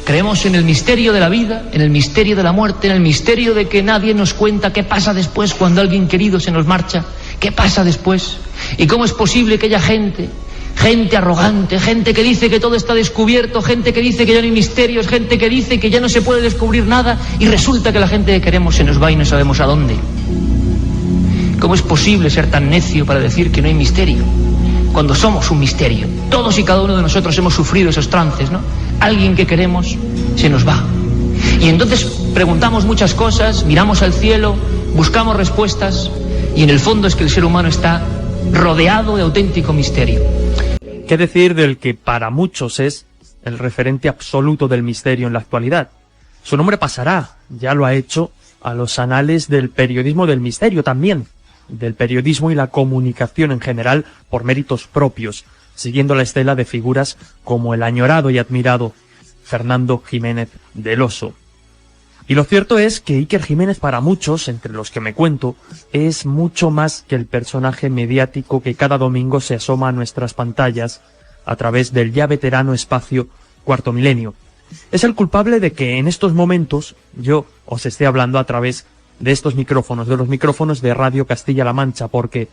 Creemos en el misterio de la vida, en el misterio de la muerte, en el misterio de que nadie nos cuenta qué pasa después cuando alguien querido se nos marcha. ¿Qué pasa después? ¿Y cómo es posible que haya gente arrogante, gente que dice que todo está descubierto, gente que dice que ya no hay misterios, gente que dice que ya no se puede descubrir nada, y resulta que la gente que queremos se nos va y no sabemos a dónde? ¿Cómo es posible ser tan necio para decir que no hay misterio, cuando somos un misterio? Todos y cada uno de nosotros hemos sufrido esos trances, ¿no? Alguien que queremos se nos va. Y entonces preguntamos muchas cosas, miramos al cielo, buscamos respuestas, y en el fondo es que el ser humano está rodeado de auténtico misterio. ¿Qué decir del que para muchos es el referente absoluto del misterio en la actualidad? Su nombre pasará, ya lo ha hecho, a los anales del periodismo del misterio también, del periodismo y la comunicación en general por méritos propios, siguiendo la estela de figuras como el añorado y admirado Fernando Jiménez del Oso. Y lo cierto es que Iker Jiménez para muchos, entre los que me cuento, es mucho más que el personaje mediático que cada domingo se asoma a nuestras pantallas a través del ya veterano espacio Cuarto Milenio. Es el culpable de que en estos momentos yo os esté hablando a través de estos micrófonos, de los micrófonos de Radio Castilla-La Mancha, porque,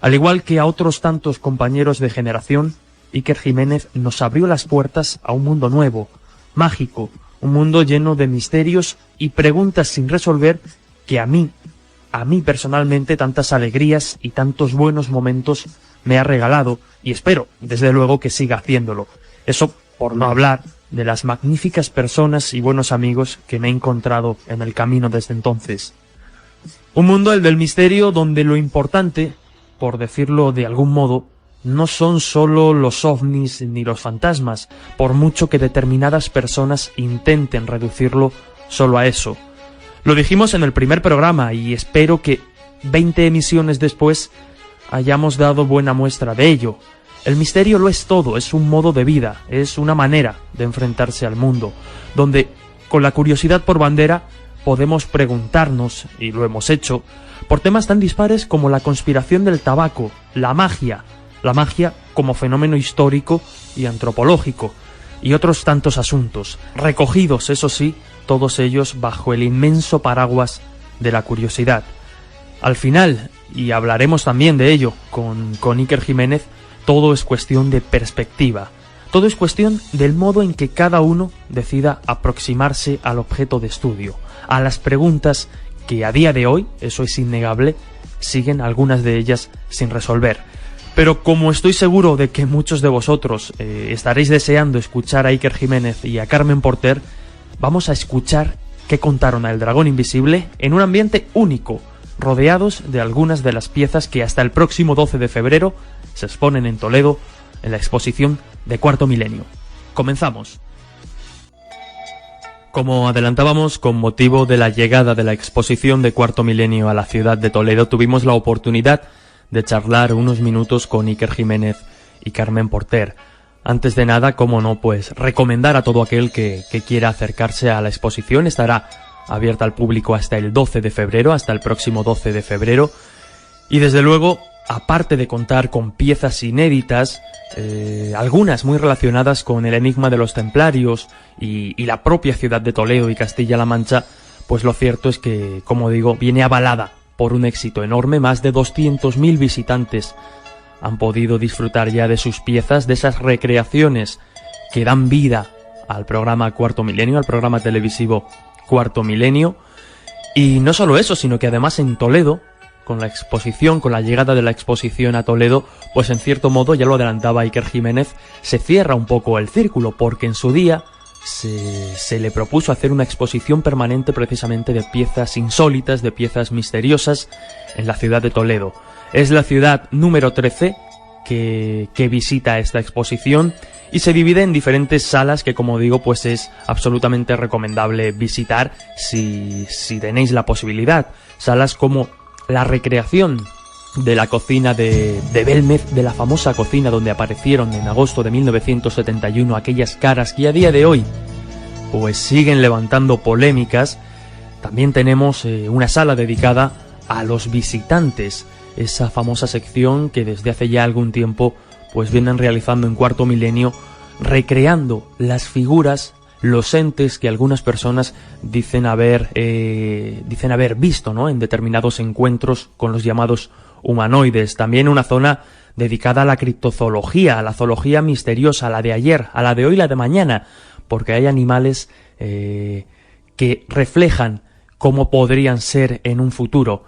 al igual que a otros tantos compañeros de generación, Iker Jiménez nos abrió las puertas a un mundo nuevo, mágico, un mundo lleno de misterios y preguntas sin resolver que a mí personalmente tantas alegrías y tantos buenos momentos me ha regalado, y espero, desde luego, que siga haciéndolo. Eso por no hablar de las magníficas personas y buenos amigos que me he encontrado en el camino desde entonces. Un mundo, el del misterio, donde lo importante, por decirlo de algún modo, no son solo los ovnis ni los fantasmas, por mucho que determinadas personas intenten reducirlo solo a eso. Lo dijimos en el primer programa y espero que 20 emisiones después hayamos dado buena muestra de ello. El misterio lo es todo, es un modo de vida, es una manera de enfrentarse al mundo, donde, con la curiosidad por bandera, podemos preguntarnos, y lo hemos hecho, por temas tan dispares como la conspiración del tabaco, la magia como fenómeno histórico y antropológico, y otros tantos asuntos, recogidos, eso sí, todos ellos bajo el inmenso paraguas de la curiosidad. Al final, y hablaremos también de ello con Iker Jiménez, todo es cuestión de perspectiva, todo es cuestión del modo en que cada uno decida aproximarse al objeto de estudio, a las preguntas que a día de hoy, eso es innegable, siguen algunas de ellas sin resolver. Pero como estoy seguro de que muchos de vosotros estaréis deseando escuchar a Iker Jiménez y a Carmen Porter, vamos a escuchar qué contaron a El Dragón Invisible en un ambiente único, rodeados de algunas de las piezas que hasta el próximo 12 de febrero se exponen en Toledo en la exposición de Cuarto Milenio. Comenzamos. Como adelantábamos, con motivo de la llegada de la exposición de Cuarto Milenio a la ciudad de Toledo, tuvimos la oportunidad de charlar unos minutos con Iker Jiménez y Carmen Porter. Antes de nada, cómo no, pues recomendar a todo aquel que quiera acercarse a la exposición. Estará abierta al público hasta el 12 de febrero, hasta el próximo 12 de febrero. Y desde luego, aparte de contar con piezas inéditas, algunas muy relacionadas con el enigma de los templarios y la propia ciudad de Toledo y Castilla-La Mancha, pues lo cierto es que, como digo, viene avalada por un éxito enorme. Más de 200.000 visitantes han podido disfrutar ya de sus piezas, de esas recreaciones que dan vida al programa Cuarto Milenio, al programa televisivo Cuarto Milenio. Y no solo eso, sino que además en Toledo, con la exposición, con la llegada de la exposición a Toledo, pues en cierto modo, ya lo adelantaba Iker Jiménez, se cierra un poco el círculo, porque en su día se le propuso hacer una exposición permanente precisamente de piezas insólitas, de piezas misteriosas en la ciudad de Toledo. Es la ciudad número 13 que visita esta exposición y se divide en diferentes salas que, como digo, pues es absolutamente recomendable visitar si tenéis la posibilidad. Salas como la recreación de la cocina de Belmez, de la famosa cocina donde aparecieron en agosto de 1971 aquellas caras que a día de hoy pues siguen levantando polémicas. También tenemos una sala dedicada a los visitantes, esa famosa sección que desde hace ya algún tiempo pues vienen realizando en Cuarto Milenio, recreando las figuras, los entes que algunas personas dicen haber visto, ¿no?, en determinados encuentros con los llamados humanoides. También una zona dedicada a la criptozoología, a la zoología misteriosa, a la de ayer, a la de hoy, la de mañana, porque hay animales que reflejan cómo podrían ser en un futuro.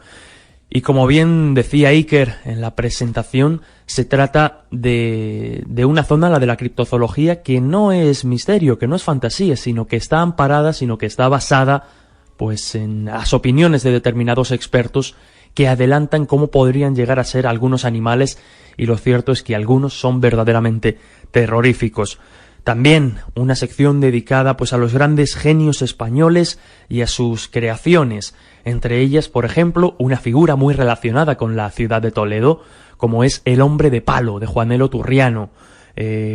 Y como bien decía Iker en la presentación, se trata de una zona, la de la criptozoología, que no es misterio, que no es fantasía, sino que está amparada, sino que está basada pues en las opiniones de determinados expertos que adelantan cómo podrían llegar a ser algunos animales, y lo cierto es que algunos son verdaderamente terroríficos. También una sección dedicada pues a los grandes genios españoles y a sus creaciones, entre ellas, por ejemplo, una figura muy relacionada con la ciudad de Toledo, como es el hombre de palo de Juanelo Turriano.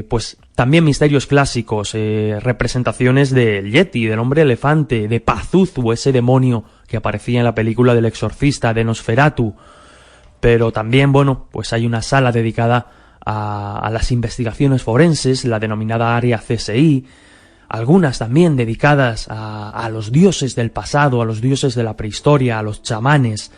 Pues también misterios clásicos, representaciones del Yeti, del hombre elefante, de Pazuzu, ese demonio que aparecía en la película del Exorcista, de Nosferatu. Pero también, bueno, pues hay una sala dedicada a las investigaciones forenses, la denominada área CSI, algunas también dedicadas a los dioses del pasado, a los dioses de la prehistoria, a los chamanes,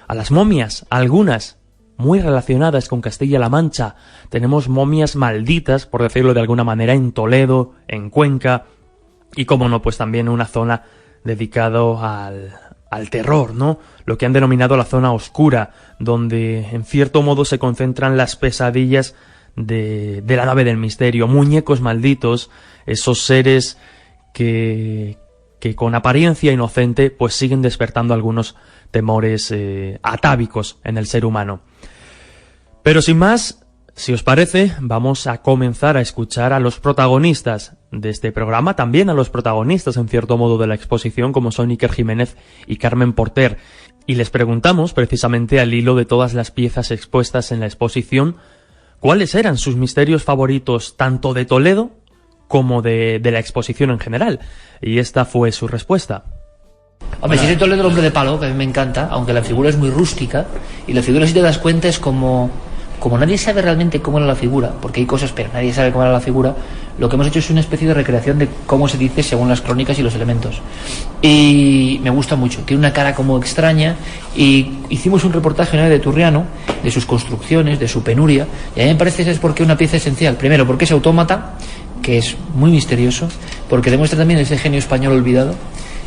a las momias, algunas muy relacionadas con Castilla-La Mancha. Tenemos momias malditas, por decirlo de alguna manera, en Toledo, en Cuenca, y como no, pues también una zona dedicado al terror, ¿no? Lo que han denominado la zona oscura, donde en cierto modo se concentran las pesadillas de la nave del misterio, muñecos malditos, esos seres que con apariencia inocente pues siguen despertando algunos temores atávicos en el ser humano. Pero sin más, si os parece, vamos a comenzar a escuchar a los protagonistas de este programa, también a los protagonistas en cierto modo de la exposición, como son Iker Jiménez y Carmen Porter, y les preguntamos precisamente al hilo de todas las piezas expuestas en la exposición cuáles eran sus misterios favoritos tanto de Toledo como de la exposición en general, y esta fue su respuesta. Hombre, si es de Toledo el hombre de palo, que a mí me encanta, aunque la figura es muy rústica, y la figura, si te das cuenta, es como nadie sabe realmente cómo era la figura, porque hay cosas, pero nadie sabe cómo era la figura, lo que hemos hecho es una especie de recreación de cómo se dice según las crónicas y los elementos. Y me gusta mucho, tiene una cara como extraña, y hicimos un reportaje de Turriano, de sus construcciones, de su penuria, y a mí me parece que es porque una pieza esencial. Primero, porque es autómata, que es muy misterioso, porque demuestra también ese genio español olvidado,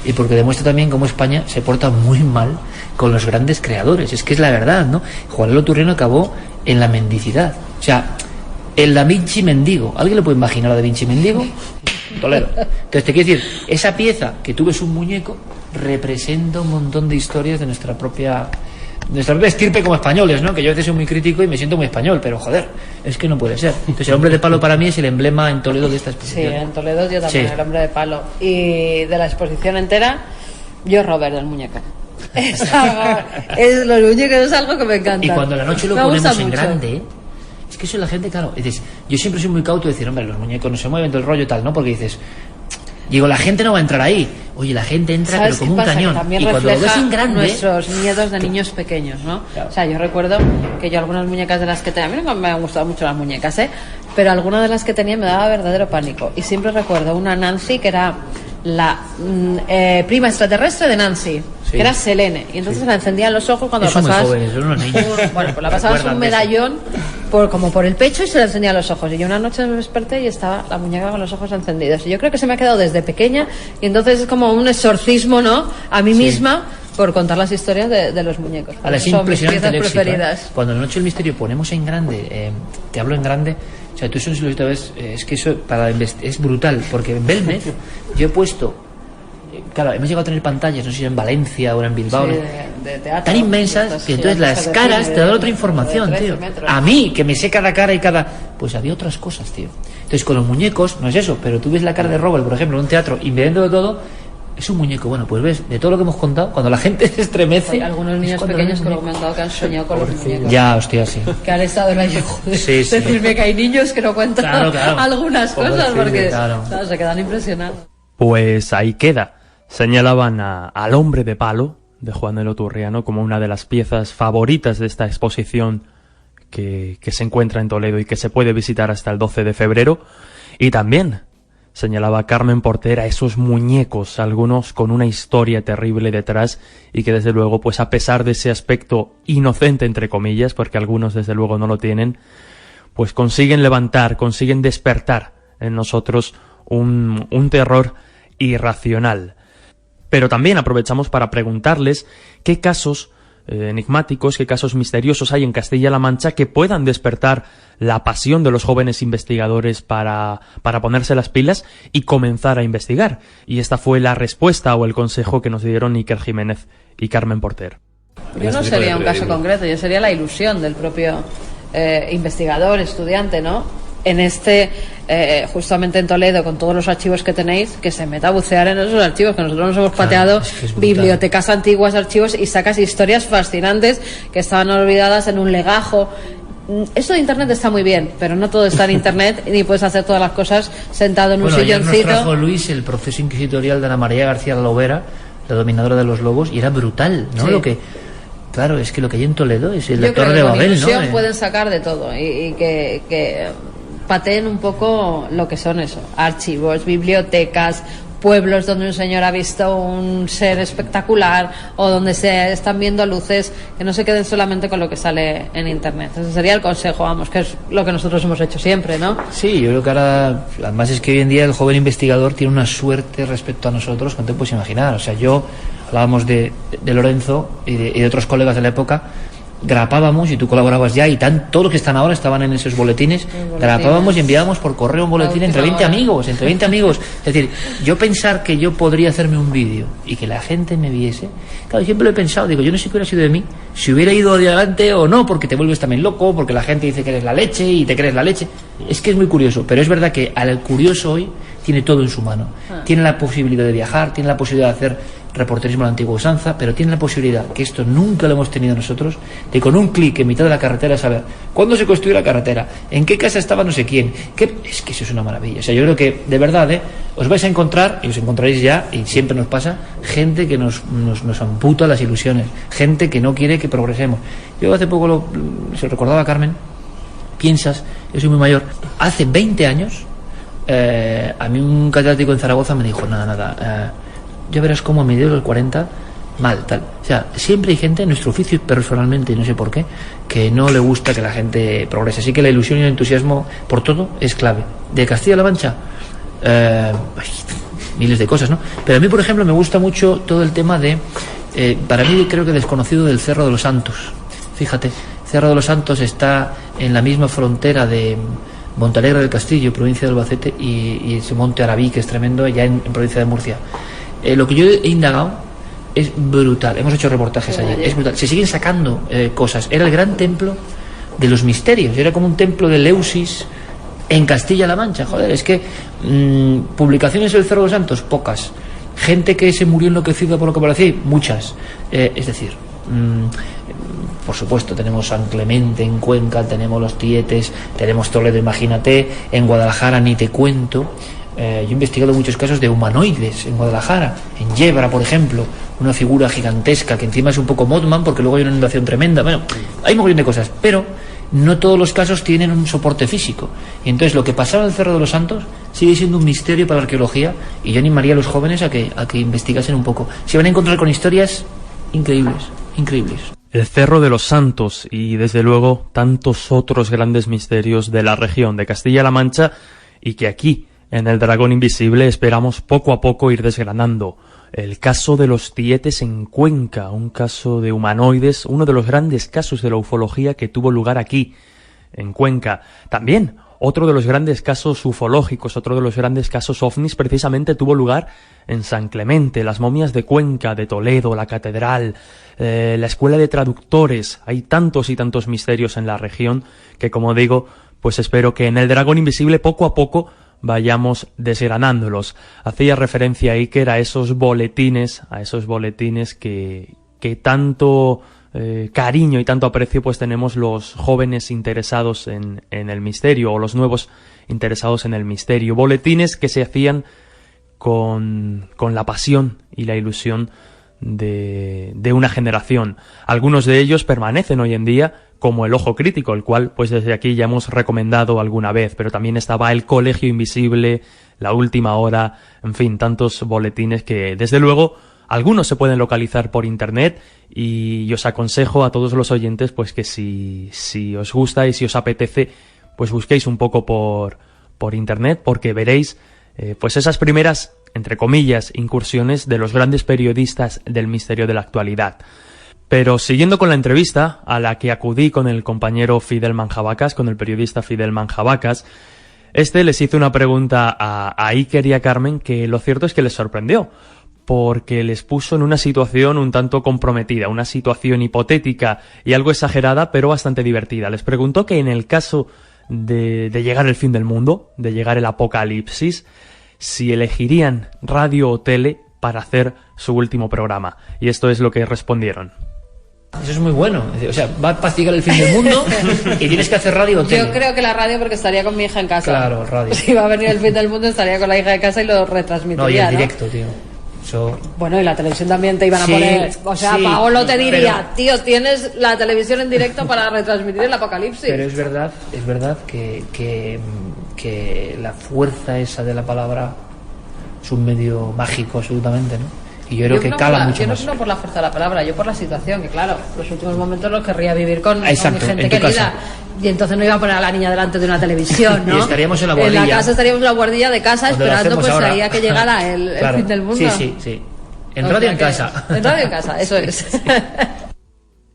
y porque demuestra también cómo España se porta muy mal con los grandes creadores. Es que es la verdad, ¿no? Juanelo Turriano acabó en la mendicidad. O sea, el Da Vinci mendigo. ¿Alguien le puede imaginar a Da Vinci mendigo? Toledo. Entonces te quiero decir, esa pieza que tú ves un muñeco representa un montón de historias de nuestra propia estirpe como españoles, ¿no? Que yo a veces soy muy crítico y me siento muy español, pero joder, es que no puede ser. Entonces el hombre de palo para mí es el emblema en Toledo de esta exposición. Sí, en Toledo yo también, sí. El hombre de palo. Y de la exposición entera, yo Robert, el muñeco. Los muñecos es algo que me encanta. Y cuando la noche lo ponemos en grande, es que eso la gente, claro, dices, yo siempre soy muy cauto de decir, hombre, los muñecos no se mueven, todo el rollo tal, ¿no? Porque dices, digo, la gente no va a entrar ahí. Oye, la gente entra pero como un cañón. Y cuando lo ves en grande, nuestros miedos de niños pequeños, ¿no? Claro. O sea, yo recuerdo que yo algunas muñecas de las que tenía, a mí no me han gustado mucho las muñecas, pero algunas de las que tenía me daba verdadero pánico. Y siempre recuerdo una Nancy que era la prima extraterrestre de Nancy, sí, que era Selene, y entonces sí, la encendían los ojos cuando eso la pasabas. Muy jóvenes, unos niños. Bueno, pues la pasabas un medallón como por el pecho y se le encendían los ojos. Y yo una noche me desperté y estaba la muñeca con los ojos encendidos. Y yo creo que se me ha quedado desde pequeña, y entonces es como un exorcismo, ¿no? A mí misma, por contar las historias de los muñecos. Es impresionante el éxito, preferidas. Cuando en la noche del misterio ponemos en grande, te hablo en grande. O sea, tú eso lo ves, es que eso es brutal, porque en Belmez yo he puesto, claro, hemos llegado a tener pantallas, no sé si en Valencia o en Bilbao, sí, de teatro, tan inmensas que entonces las caras te dan otra información, tío. A mí, que me sé cada cara y pues había otras cosas, tío. Entonces con los muñecos no es eso, pero tú ves la cara de Robert, por ejemplo, en un teatro, y viendo de todo, es un muñeco. Bueno, pues ves, de todo lo que hemos contado, cuando la gente se estremece. Hay algunos niños pequeños que lo han comentado que han soñado con los muñecos. Ya, hostia, sí. Que han estado en la sí. Decirme que hay niños que no cuentan claro. algunas cosas porque se quedan impresionados. Pues ahí queda. Señalaban al hombre de palo de Juanelo Turriano como una de las piezas favoritas de esta exposición que se encuentra en Toledo y que se puede visitar hasta el 12 de febrero. Y también señalaba Carmen Porter, a esos muñecos, algunos con una historia terrible detrás y que desde luego, pues a pesar de ese aspecto inocente, entre comillas, porque algunos desde luego no lo tienen, pues consiguen levantar, consiguen despertar en nosotros un terror irracional. Pero también aprovechamos para preguntarles qué casos enigmáticos, qué casos misteriosos hay en Castilla-La Mancha que puedan despertar la pasión de los jóvenes investigadores para ponerse las pilas y comenzar a investigar. Y esta fue la respuesta o el consejo que nos dieron Iker Jiménez y Carmen Porter. Yo no sería un caso concreto, yo sería la ilusión del propio investigador, estudiante, ¿no? En justamente en Toledo, con todos los archivos que tenéis, que se meta a bucear en esos archivos, que nosotros nos hemos pateado bibliotecas antiguas, archivos, y sacas historias fascinantes que estaban olvidadas en un legajo. Esto de Internet está muy bien, pero no todo está en Internet, ni puedes hacer todas las cosas sentado en un silloncito. Ayer nos trajo Luis el proceso inquisitorial de Ana María García Lovera, la dominadora de los lobos, y era brutal, ¿no? Sí. Claro, es que lo que hay en Toledo es el Yo Torre creo de que Babel, con ilusión ¿no? pueden sacar de todo y que pateen un poco lo que son eso, archivos, bibliotecas, pueblos donde un señor ha visto un ser espectacular o donde se están viendo luces, que no se queden solamente con lo que sale en Internet. Ese sería el consejo, vamos, que es lo que nosotros hemos hecho siempre, ¿no? Sí, yo creo que ahora, además es que hoy en día el joven investigador tiene una suerte respecto a nosotros que no te puedes imaginar. O sea, hablábamos de Lorenzo y de otros colegas de la época, grapábamos y tú colaborabas ya y todos los que están ahora estaban en esos boletines, grapábamos y enviábamos por correo un boletín entre 20 amigos. Es decir, yo pensar que yo podría hacerme un vídeo y que la gente me viese, claro, siempre lo he pensado, digo, yo no sé qué hubiera sido de mí, si hubiera ido adelante o no, porque te vuelves también loco, porque la gente dice que eres la leche y te crees la leche. Es que es muy curioso, pero es verdad que al curioso hoy tiene todo en su mano. Tiene la posibilidad de viajar, tiene la posibilidad de hacer reporterismo a la antigua usanza, pero tiene la posibilidad, que esto nunca lo hemos tenido nosotros, de con un clic en mitad de la carretera saber cuándo se construyó la carretera, en qué casa estaba no sé quién. Es que eso es una maravilla. O sea, yo creo que, de verdad, os vais a encontrar, y os encontraréis ya, y siempre nos pasa, gente que nos amputa las ilusiones, gente que no quiere que progresemos. Yo hace poco se lo recordaba a Carmen, piensas, yo soy muy mayor, hace 20 años, a mí un catedrático en Zaragoza me dijo, nada, ya verás cómo a mediados del 40 mal, tal. O sea, siempre hay gente en nuestro oficio, personalmente, y no sé por qué, que no le gusta que la gente progrese. Así que la ilusión y el entusiasmo por todo es clave. De Castilla-La Mancha, miles de cosas, ¿no? Pero a mí, por ejemplo, me gusta mucho todo el tema para mí creo que desconocido, del Cerro de los Santos. Fíjate, Cerro de los Santos está en la misma frontera de Montalegre del Castillo, provincia de Albacete, y ese monte Arabí, que es tremendo, ya en provincia de Murcia. Lo que yo he indagado es brutal. Hemos hecho reportajes allí. Es brutal. Se siguen sacando cosas. Era el gran templo de los misterios. Era como un templo de Eleusis en Castilla-La Mancha. Joder, es que publicaciones del Cerro de los Santos, pocas. Gente que se murió enloquecida por lo que parecía, muchas. Es decir, por supuesto, tenemos San Clemente en Cuenca, tenemos los Tietes, tenemos Toledo, imagínate, en Guadalajara ni te cuento. Yo he investigado muchos casos de humanoides en Guadalajara, en Yebra, por ejemplo, una figura gigantesca que encima es un poco Mothman porque luego hay una inundación tremenda. Bueno, hay un montón de cosas, pero no todos los casos tienen un soporte físico. Y entonces lo que pasaba en el Cerro de los Santos sigue siendo un misterio para la arqueología, y yo animaría a los jóvenes a que investigasen un poco. Se van a encontrar con historias increíbles. El Cerro de los Santos y, desde luego, tantos otros grandes misterios de la región de Castilla-La Mancha, y que aquí, en El Dragón Invisible, esperamos poco a poco ir desgranando. El caso de los Tietes en Cuenca, un caso de humanoides, uno de los grandes casos de la ufología que tuvo lugar aquí, en Cuenca. También otro de los grandes casos ufológicos, otro de los grandes casos ovnis, precisamente tuvo lugar en San Clemente, las momias de Cuenca, de Toledo, la catedral, la escuela de traductores. Hay tantos y tantos misterios en la región que, como digo, pues espero que en El Dragón Invisible poco a poco vayamos desgranándolos. Hacía referencia a Iker a esos boletines que tanto cariño y tanto aprecio pues tenemos los jóvenes interesados en el misterio, o los nuevos interesados en el misterio. Boletines que se hacían con la pasión y la ilusión de una generación. Algunos de ellos permanecen hoy en día, como el Ojo Crítico, el cual pues desde aquí ya hemos recomendado alguna vez, pero también estaba el Colegio Invisible, La Última Hora, en fin, tantos boletines que desde luego algunos se pueden localizar por internet, y os aconsejo a todos los oyentes pues que si os gusta y si os apetece, pues busquéis un poco por internet, porque veréis pues esas primeras, entre comillas, incursiones de los grandes periodistas del misterio de la actualidad. Pero siguiendo con la entrevista a la que acudí con el compañero Fidel Manjabacas, con el periodista Fidel Manjabacas, les hizo una pregunta a Iker y a Carmen que lo cierto es que les sorprendió, porque les puso en una situación un tanto comprometida, una situación hipotética y algo exagerada, pero bastante divertida. Les preguntó que en el caso de llegar el fin del mundo, de llegar el apocalipsis, si elegirían radio o tele para hacer su último programa. Y esto es lo que respondieron. Eso es muy bueno. O sea, va a llegar el fin del mundo y tienes que hacer radio o tele. Yo creo que la radio, porque estaría con mi hija en casa. Claro, radio. Si va a venir el fin del mundo, estaría con la hija de casa y lo retransmitiría. No, y en directo, tío. Bueno, y la televisión también te iban a poner. O sea, sí, Paolo te diría, tío, tienes la televisión en directo para retransmitir el apocalipsis. Pero es verdad que la fuerza esa de la palabra es un medio mágico absolutamente, ¿no? Y yo creo que cala mucho más. Yo no por la fuerza de la palabra, yo por la situación, que claro, los últimos momentos los querría vivir con mi gente querida. Casa. Y entonces no iba a poner a la niña delante de una televisión, ¿no? Y estaríamos en la guardilla. En la casa estaríamos en la guardilla de casa esperando pues ahí a que llegara el fin del mundo. Sí. En radio en casa. En radio en casa, eso es.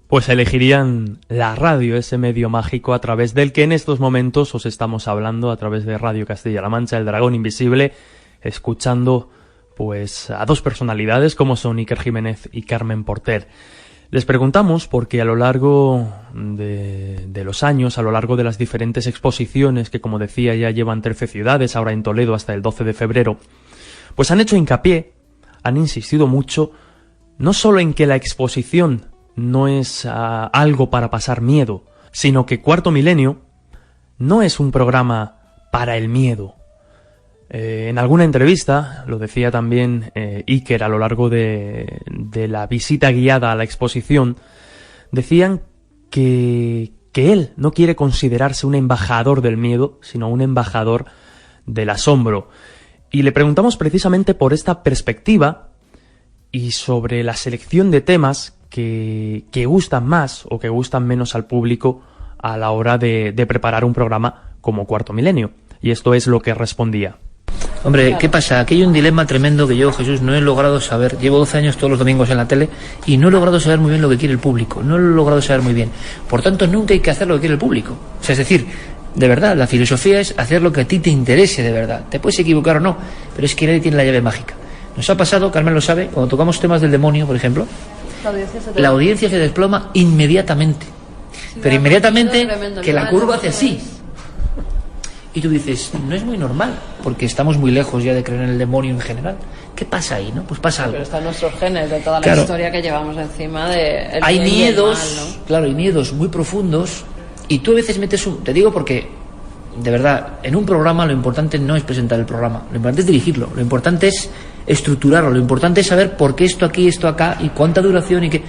Pues elegirían la radio, ese medio mágico a través del que en estos momentos os estamos hablando, a través de Radio Castilla-La Mancha, el Dragón Invisible, escuchando pues a dos personalidades como son Iker Jiménez y Carmen Porter. Les preguntamos porque a lo largo de los años, a lo largo de las diferentes exposiciones que, como decía, ya llevan 13 ciudades, ahora en Toledo hasta el 12 de febrero, pues han hecho hincapié, han insistido mucho, no solo en que la exposición no es algo para pasar miedo, sino que Cuarto Milenio no es un programa para el miedo. En alguna entrevista, lo decía también Iker a lo largo de la visita guiada a la exposición, decían que él no quiere considerarse un embajador del miedo, sino un embajador del asombro. Y le preguntamos precisamente por esta perspectiva y sobre la selección de temas que gustan más o que gustan menos al público a la hora de preparar un programa como Cuarto Milenio. Y esto es lo que respondía. Hombre, ¿qué pasa? Aquí hay un dilema tremendo que yo, Jesús, no he logrado saber. Llevo 12 años todos los domingos en la tele y no he logrado saber muy bien lo que quiere el público. No lo he logrado saber muy bien. Por tanto, nunca hay que hacer lo que quiere el público. O sea, es decir, de verdad, la filosofía es hacer lo que a ti te interese de verdad. Te puedes equivocar o no, pero es que nadie tiene la llave mágica. Nos ha pasado, Carmen lo sabe, cuando tocamos temas del demonio, por ejemplo, la audiencia se desploma inmediatamente. Sí, pero inmediatamente que la curva hace así. Y tú dices, no es muy normal, porque estamos muy lejos ya de creer en el demonio en general. ¿Qué pasa ahí, no? Pues pasa algo. Pero están nuestros genes de toda la historia que llevamos encima de... Hay miedos, mal, ¿no? Claro, hay miedos muy profundos, y tú a veces metes te digo porque, de verdad, en un programa lo importante no es presentar el programa, lo importante es dirigirlo, lo importante es estructurarlo, lo importante es saber por qué esto aquí, esto acá, y cuánta duración, y qué...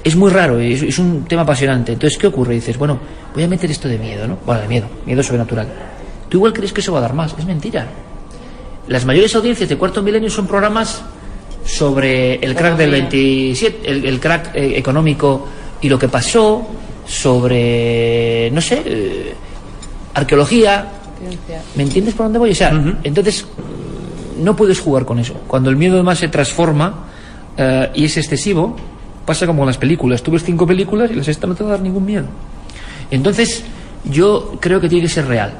Es muy raro, es un tema apasionante. Entonces, ¿qué ocurre? Dices, bueno, voy a meter esto de miedo, ¿no? Bueno, de miedo sobrenatural. Tú igual crees que eso va a dar más, es mentira. Las mayores audiencias de Cuarto Milenio son programas sobre el crack del 27, el crack económico y lo que pasó, sobre, no sé, arqueología. ¿Me entiendes por dónde voy? O sea, entonces no puedes jugar con eso. Cuando el miedo además se transforma y es excesivo, pasa como en las películas. Tú ves 5 películas y la sexta no te va a dar ningún miedo. Entonces, yo creo que tiene que ser real.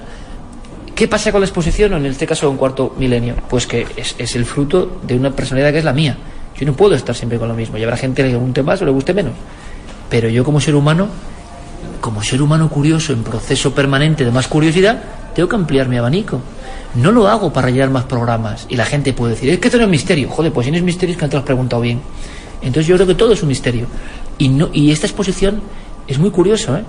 ¿Qué pasa con la exposición, o en este caso con Cuarto Milenio? Pues que es el fruto de una personalidad que es la mía. Yo no puedo estar siempre con lo mismo. Y habrá gente que le guste más o le guste menos. Pero yo como ser humano curioso, en proceso permanente de más curiosidad, tengo que ampliar mi abanico. No lo hago para llenar más programas. Y la gente puede decir, es que esto no es misterio. Joder, pues si no es misterio es que no te lo has preguntado bien. Entonces yo creo que todo es un misterio. Y esta exposición es muy curioso, ¿eh?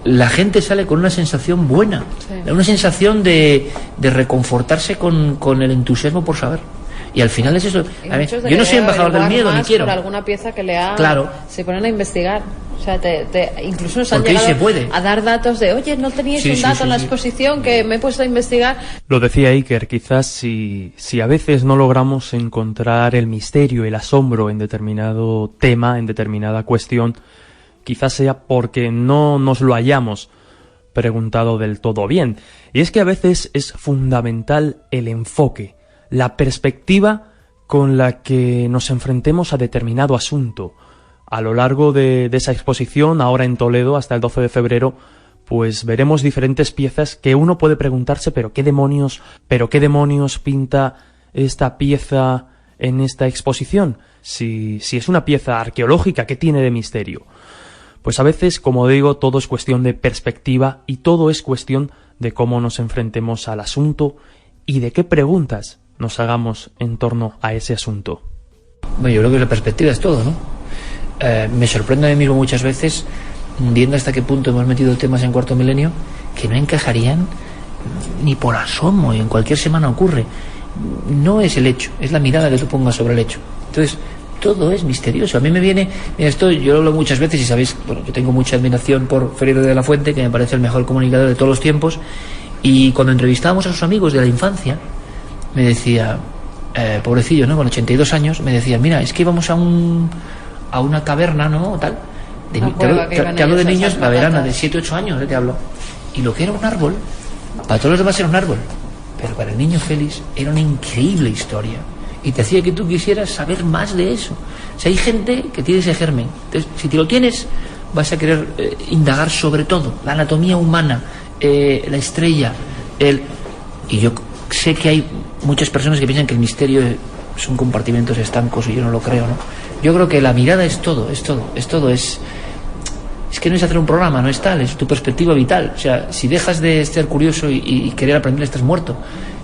La gente sale con una sensación buena, sí. Una sensación de reconfortarse con el entusiasmo por saber. Y al final es eso. A ver, yo no soy embajador del miedo, ni quiero. Por alguna pieza que lea, claro. Se ponen a investigar. O sea, incluso nos han Porque ahí llegado se puede. a dar datos de, oye, no teníais un dato en la exposición que me he puesto a investigar. Lo decía Iker, quizás si a veces no logramos encontrar el misterio, el asombro en determinado tema, en determinada cuestión, quizás sea porque no nos lo hayamos preguntado del todo bien. Y es que a veces es fundamental el enfoque, la perspectiva con la que nos enfrentemos a determinado asunto. A lo largo de esa exposición, ahora en Toledo, hasta el 12 de febrero, pues veremos diferentes piezas que uno puede preguntarse, ¿pero qué demonios pinta esta pieza en esta exposición? Si es una pieza arqueológica, ¿qué tiene de misterio? Pues a veces, como digo, todo es cuestión de perspectiva y todo es cuestión de cómo nos enfrentemos al asunto y de qué preguntas nos hagamos en torno a ese asunto. Bueno, yo creo que la perspectiva es todo, ¿no? Me sorprende a mí mismo muchas veces, viendo hasta qué punto hemos metido temas en Cuarto Milenio que no encajarían ni por asomo, y en cualquier semana ocurre. No es el hecho, es la mirada que tú pongas sobre el hecho. Entonces, todo es misterioso. A mí me viene, mira, esto yo lo hablo muchas veces y sabéis, bueno, yo tengo mucha admiración por Felipe de la Fuente, que me parece el mejor comunicador de todos los tiempos, y cuando entrevistábamos a sus amigos de la infancia, me decía, pobrecillo, ¿no?, con 82 años, me decía, mira, es que íbamos a una caverna, ¿no?, tal. Te hablo de niños, la verana, de 7, 8 años, te hablo. Y lo que era un árbol, para todos los demás era un árbol, pero para el niño Félix era una increíble historia. Y te hacía que tú quisieras saber más de eso. O sea, hay gente que tiene ese germen. Entonces, si te lo tienes, vas a querer indagar sobre todo. La anatomía humana, la estrella, Y yo sé que hay muchas personas que piensan que el misterio son compartimentos estancos y yo no lo creo, ¿no? Yo creo que la mirada es todo. Es que no es hacer un programa, no es tal, es tu perspectiva vital. O sea, si dejas de ser curioso y querer aprender, estás muerto.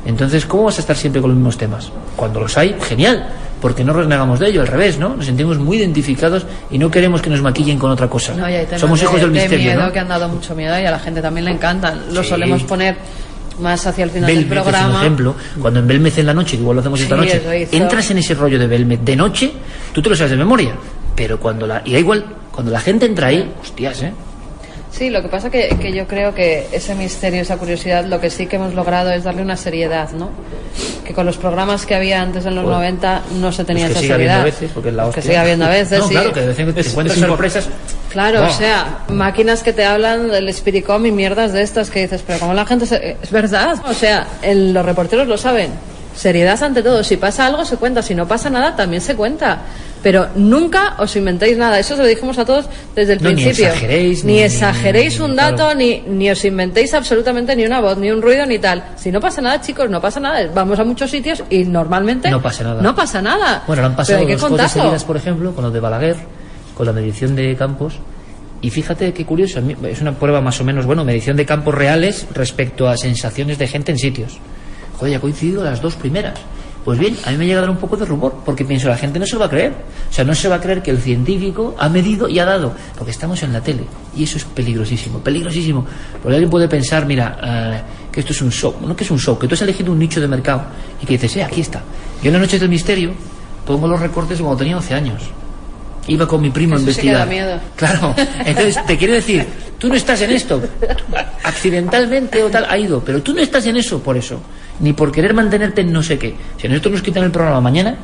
Entonces, ¿cómo vas a estar siempre con los mismos temas? Cuando los hay, genial, porque no renegamos de ello, al revés, ¿no? Nos sentimos muy identificados y no queremos que nos maquillen con otra cosa. No, y hay temas somos hijos del misterio, de miedo, ¿no? Que han dado mucho miedo y a la gente también le encantan. Lo Sí. solemos poner más hacia el final Belmez del programa. es un ejemplo. Cuando en Belmez en la noche, que igual lo hacemos esta Sí, noche, eso hizo. entras en ese rollo de Belmez de noche, tú te lo sabes de memoria, pero y da igual, cuando la gente entra ahí, hostias, Sí, lo que pasa que yo creo que ese misterio, esa curiosidad, lo que sí que hemos logrado es darle una seriedad, ¿no? Que con los programas que había antes en los 90 no se tenía Pues que esa siga seriedad. habiendo a veces, porque es la hostia. Que siga habiendo a veces, no, sí. claro, que de vez en cuando te encuentras sorpresas. Claro, Wow. o sea, máquinas que te hablan del Spiritcom y mierdas de estas que dices, pero como la gente es verdad, o sea, los reporteros lo saben. Seriedad ante todo, si pasa algo se cuenta, si no pasa nada también se cuenta. Pero nunca os inventéis nada, eso se lo dijimos a todos desde el principio. Ni exageréis un dato, claro. ni os inventéis absolutamente ni una voz, ni un ruido, ni tal. Si no pasa nada, chicos, no pasa nada. Vamos a muchos sitios y normalmente No pasa nada. No pasa nada. Bueno, le han pasado pero hay que dos cosas contarlo. seguidas, por ejemplo, con lo de Balaguer, con la medición de campos. Y fíjate qué curioso, es una prueba más o menos, medición de campos reales respecto a sensaciones de gente en sitios. Joder, ya ha coincidido las dos primeras. Pues bien, a mí me llega a dar un poco de rumor, porque pienso, la gente no se lo va a creer. O sea, no se va a creer que el científico ha medido y ha dado, porque estamos en la tele, y eso es peligrosísimo, peligrosísimo. Porque alguien puede pensar, mira, que esto es un show, no que es un show, que tú has elegido un nicho de mercado, y que dices, aquí está. Yo en las noches del misterio pongo los recortes cuando tenía 11 años. Iba con mi primo a Eso sí que investigar. da miedo. Claro, entonces te quiere decir, tú no estás en esto, accidentalmente o tal ha ido, pero tú no estás en eso por eso, ni por querer mantenerte en no sé qué. Si a nosotros nos quitan el programa mañana,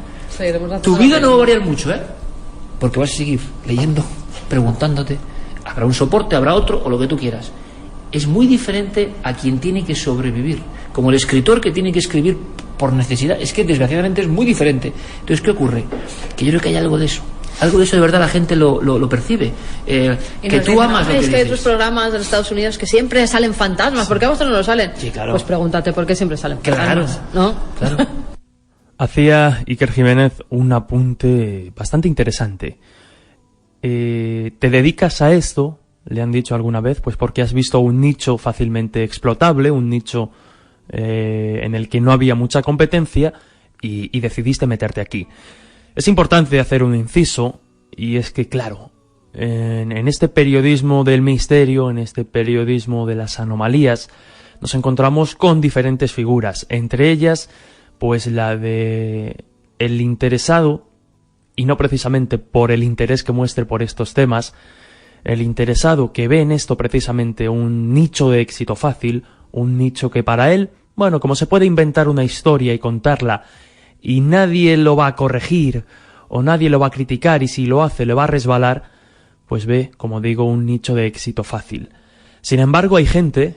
tu vida no va a variar mucho, porque vas a seguir leyendo, preguntándote, habrá un soporte, habrá otro o lo que tú quieras. Es muy diferente a quien tiene que sobrevivir, como el escritor que tiene que escribir por necesidad. Es que desgraciadamente es muy diferente. Entonces, ¿qué ocurre? Que yo creo que hay algo de eso. Algo de eso de verdad la gente lo percibe. Que tú amas lo que es que hay otros dices. programas de Estados Unidos que siempre salen fantasmas. ¿Por qué a vosotros no lo salen? Sí, claro. Pues pregúntate por qué siempre salen Claro. fantasmas, ¿no? Claro. Hacía Iker Jiménez un apunte bastante interesante. ¿Te dedicas a esto? Le han dicho alguna vez, pues porque has visto un nicho fácilmente explotable, un nicho en el que no había mucha competencia y decidiste meterte aquí. Es importante hacer un inciso, y es que, claro, en este periodismo del misterio, en este periodismo de las anomalías, nos encontramos con diferentes figuras, entre ellas, pues la de el interesado, y no precisamente por el interés que muestre por estos temas, el interesado que ve en esto precisamente un nicho de éxito fácil, un nicho que para él, bueno, como se puede inventar una historia y contarla y nadie lo va a corregir o nadie lo va a criticar y si lo hace le va a resbalar, pues ve, como digo, un nicho de éxito fácil. Sin embargo, hay gente,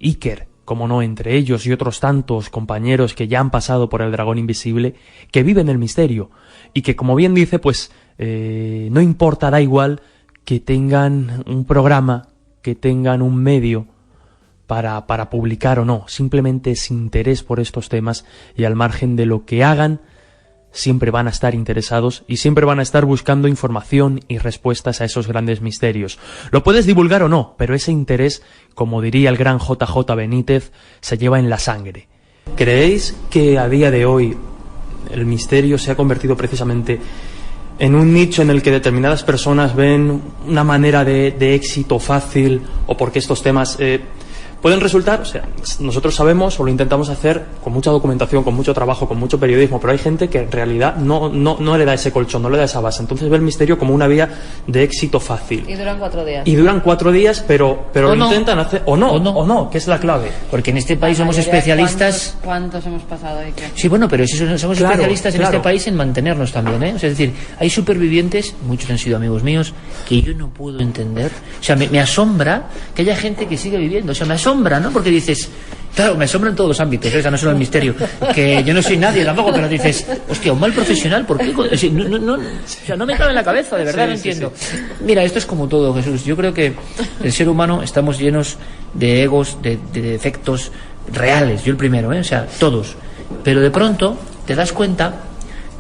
Iker, como no, entre ellos y otros tantos compañeros que ya han pasado por el dragón invisible, que viven el misterio y que, como bien dice, pues no importa, da igual que tengan un programa, que tengan un medio para publicar o no, simplemente es interés por estos temas y al margen de lo que hagan, siempre van a estar interesados y siempre van a estar buscando información y respuestas a esos grandes misterios. Lo puedes divulgar o no, pero ese interés, como diría el gran JJ Benítez, se lleva en la sangre. ¿Creéis que a día de hoy el misterio se ha convertido precisamente en un nicho en el que determinadas personas ven una manera de éxito fácil o porque estos temas pueden resultar, o sea, nosotros sabemos o lo intentamos hacer con mucha documentación, con mucho trabajo, con mucho periodismo, pero hay gente que en realidad no le da ese colchón, no le da esa base, entonces ve el misterio como una vía de éxito fácil. Y duran 4 días. Y duran 4 días, pero lo no. intentan hacer, o no, que es la clave. Porque en este país somos especialistas. ¿Cuántos hemos pasado ahí? Sí, bueno, pero somos especialistas en este país en mantenernos también, ¿eh? O sea, es decir, hay supervivientes, muchos han sido amigos míos, que yo no puedo entender. O sea, me asombra que haya gente que siga viviendo. O sea, me asombra, ¿no? Porque dices, claro, me asombra en todos los ámbitos, ¿eh? O sea, no solo el misterio, que yo no soy nadie tampoco, pero dices, hostia, un mal profesional, ¿por qué? O sea, no me cabe en la cabeza, de verdad, no entiendo. Mira, esto es como todo, Jesús. Yo creo que el ser humano estamos llenos de egos, de defectos reales, yo el primero, ¿eh? O sea, todos. Pero de pronto te das cuenta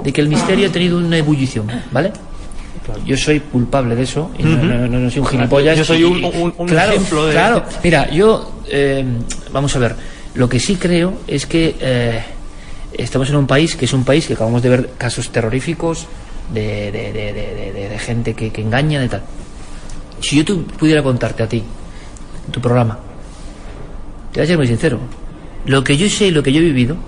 de que el misterio ha tenido una ebullición, ¿vale? Claro. Yo soy culpable de eso y no soy un gilipollas. Yo soy un claro, ejemplo de... Claro, mira, yo vamos a ver, lo que sí creo es que estamos en un país que es un país que acabamos de ver casos terroríficos de gente que engaña, de tal. Si yo pudiera contarte a ti en tu programa, te voy a ser muy sincero, lo que yo sé y lo que yo he vivido